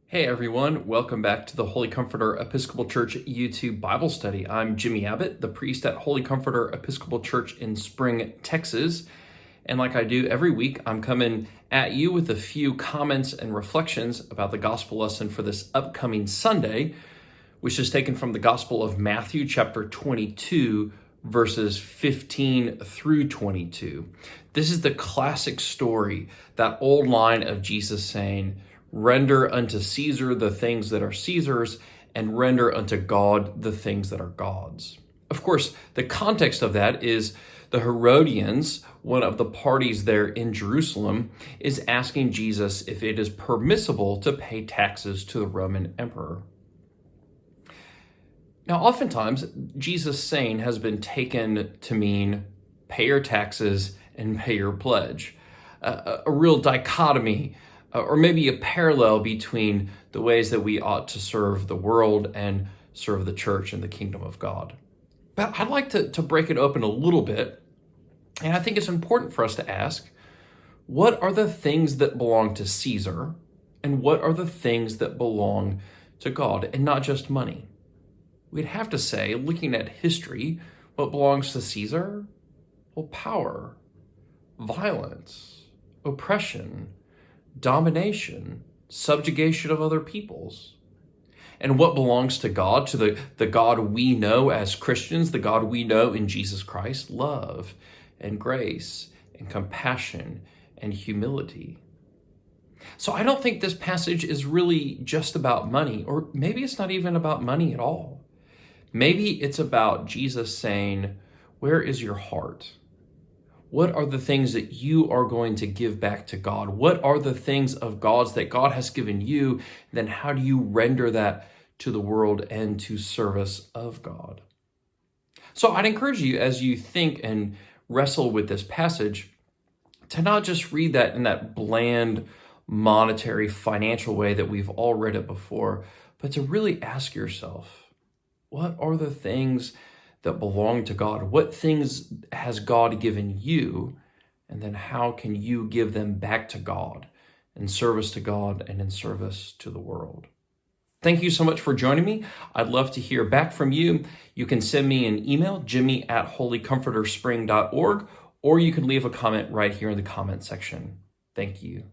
Hey everyone, welcome back to the Holy Comforter Episcopal Church YouTube Bible study. I'm Jimmy Abbott, the priest at Holy Comforter Episcopal Church in Spring, Texas. And like I do every week, I'm coming at you with a few comments and reflections about the gospel lesson for this upcoming Sunday, which is taken from the Gospel of Matthew, chapter 22, verses 15 through 22. This is the classic story, that old line of Jesus saying, "Render unto Caesar the things that are Caesar's, and render unto God the things that are God's." Of course, the context of that is the Herodians, one of the parties there in Jerusalem, is asking Jesus if it is permissible to pay taxes to the Roman emperor. Now, oftentimes, Jesus' saying has been taken to mean pay your taxes and pay your pledge, a real dichotomy, or maybe a parallel between the ways that we ought to serve the world and serve the church and the kingdom of God. But I'd like to break it open a little bit, and I think it's important for us to ask, what are the things that belong to Caesar, and what are the things that belong to God, and not just money? We'd have to say, looking at history, what belongs to Caesar? Well, power, violence, oppression, domination, subjugation of other peoples. And what belongs to God, to the God we know as Christians, the God we know in Jesus Christ? Love and grace and compassion and humility. So I don't think this passage is really just about money, or maybe it's not even about money at all. Maybe it's about Jesus saying, where is your heart? What are the things that you are going to give back to God? What are the things of God's that God has given you? Then how do you render that to the world and to service of God? So I'd encourage you, as you think and wrestle with this passage, to not just read that in that bland, monetary, financial way that we've all read it before, but to really ask yourself, what are the things that belong to God? What things has God given you? And then how can you give them back to God in service to God and in service to the world? Thank you so much for joining me. I'd love to hear back from you. You can send me an email, jimmy@holycomforterspring.org, or you can leave a comment right here in the comment section. Thank you.